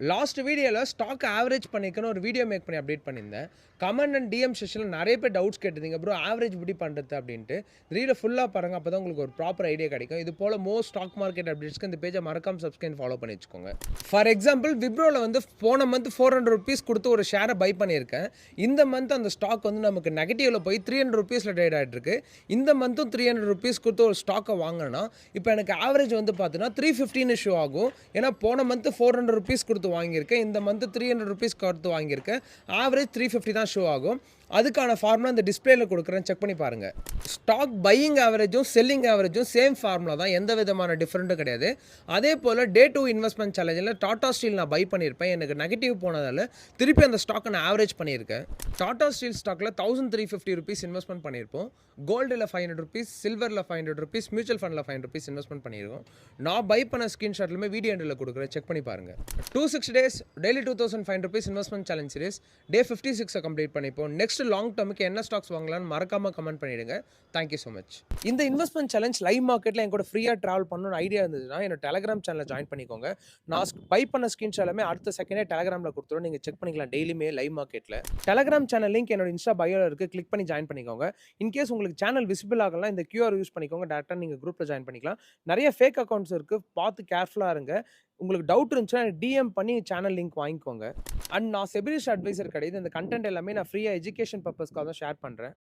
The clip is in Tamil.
லாஸ்ட் வீடியோவில் ஸ்டாக் ஆவரேஜ் பண்ணிக்கணும் ஒரு வீடியோ மேக் பண்ணி அப்டேட் பண்ணியிருந்தேன். கமெண்ட் அண்ட் டிஎம் செஷனில் நிறைய பேர் டவுட்ஸ் கேட்டிருந்தீங்க. ப்ரோ ஆவரேஜ் எப்படி பண்ணுறது அப்படின்ட்டு. ரீலை ஃபுல்லாக பாருங்கள், அப்போ தான் உங்களுக்கு ஒரு ப்ராப்பர் ஐடியா கிடைக்கும். இது போல் மோஸ்ட் ஸ்டாக் மார்க்கெட் அப்டேட்ஸ்க்கு இந்த பேஜை மறக்காம சப்ஸ்கிரைப் ஃபாலோ பண்ணி வச்சுக்கோங்க. ஃபார் எக்ஸாம்பிள் விப்ரோவில் வந்து போன மந்த் 400 ருபீஸ் கொடுத்து ஒரு ஷேரை பை பண்ணியிருக்கேன். இந்த மந்த் அந்த ஸ்டாக் வந்து நமக்கு நெகட்டிவில் போய் 300 ருபீஸில் ட்ரேட் ஆகிட்டு இருக்கு. இந்த மந்த்தும் 300 ருபீஸ் கொடுத்து ஒரு ஸ்டாக்கை வாங்கினா இப்போ எனக்கு ஆவரேஜ் வந்து பார்த்தீங்கன்னா 315 ஷோ ஆகும். ஏன்னா போன மந்த் 400 ருபீஸ் கொடுத்து வாங்கியிருக்கேன். இந்த மந்த் 300 ருபீஸ் கொடுத்து வாங்கியிருக்கேன். ஆவரேஜ் 350 தான் ஷோ ஆகும். அதுக்கான ஃபார்முலா இந்த டிஸ்பிளேல கொடுக்குறேன், செக் பண்ணி பாருங்க. ஸ்டாக் பையிங் ஆவரேஜும் செல்லிங் ஆவரேஜும் சேம் ஃபார்முலா தான், எந்த விதமான டிஃப்ரெண்ட்டும் கிடையாது. அதே போல் டே 2 இன்வெஸ்ட்மெண்ட் சேலஞ்சில் டாடா ஸ்டீல் நான் பை பண்ணியிருப்பேன். எனக்கு நெகட்டிவ் போனதால் திருப்பி அந்த ஸ்டாக்கை நான் ஆவரேஜ் பண்ணியிருக்கேன். டாடா ஸ்டீல் ஸ்டாக்கில் 1350 ருபீஸ் இன்வெஸ்ட்மெண்ட் பண்ணியிருப்போம். கோல்டில் 500 ருபீஸ், சில்வரில் 500 ருபீஸ், மியூச்சுவல் ஃபண்டில் 500 ருபீஸ் இன்வெஸ்ட்மெண்ட் பண்ணியிருக்கோம். நான் பை பண்ண ஸ்க்ரீன்ஷாட்லுமே வீடியோ எண்டில் கொடுக்குறேன், செக் பண்ணி பாருங்கள். 26 days daily 2500 rupees investment challenge series day 56 complete பண்ணிப்போம். நெக்ஸ்ட் லாங் டர்முக்கு என்ன ஸ்டாக்ஸ் வாங்கலாம்னு மறக்காம கமெண்ட் பண்ணிடுங்க. Thank you so much. இந்த இன்வெஸ்ட்மெண்ட் சேலஞ்ச் லைவ் மார்க்கெட்டில் என் கூட ஃப்ரீயாக ட்ராவல் பண்ணணும்னு ஐடியா இருந்ததுன்னா என்னோட டெலகிராம் சேனலில் ஜாயின் பண்ணிக்கோங்க. நான் பை பண்ண ஸ்க்ரீன்ஷாட்லுமே அடுத்த செகண்டே டெலகிராமில் கொடுத்துருவோம். நீங்கள் செக் பண்ணிக்கலாம் டெய்லியுமே லைவ் மார்க்கெட்டில். டெலகிராம் சேனல் லிங்க் என்னோட இன்ஸ்டா பயோவில் இருக்குது, கிளிக் பண்ணி ஜாயின் பண்ணிக்கோங்க. இன்கேஸ் உங்களுக்கு சேனல் விசிபிள் ஆகலாம், இந்த QR யூஸ் பண்ணிக்கோங்க, டேரெக்டாக நீங்கள் குரூப்பில் ஜாயின் பண்ணிக்கலாம். நிறைய ஃபேக் அக்கௌண்ட்ஸ் இருக்குது, பார்த்து கேர்ஃபுல்லாக இருங்க. உங்களுக்கு டவுட் இருந்துச்சுன்னா டிஎம் பண்ணி சேனல் லிங்க் வாங்கிக்கோங்க. அண்ட் நான் செபிலிஸ்ட் அட்வைசர் கிடையாது. இந்த கண்டென்ட் எல்லாமே நான் ஃப்ரீயாக எஜுகேஷன் பர்பஸ்க்காக தான் ஷேர் பண்ணுறேன்.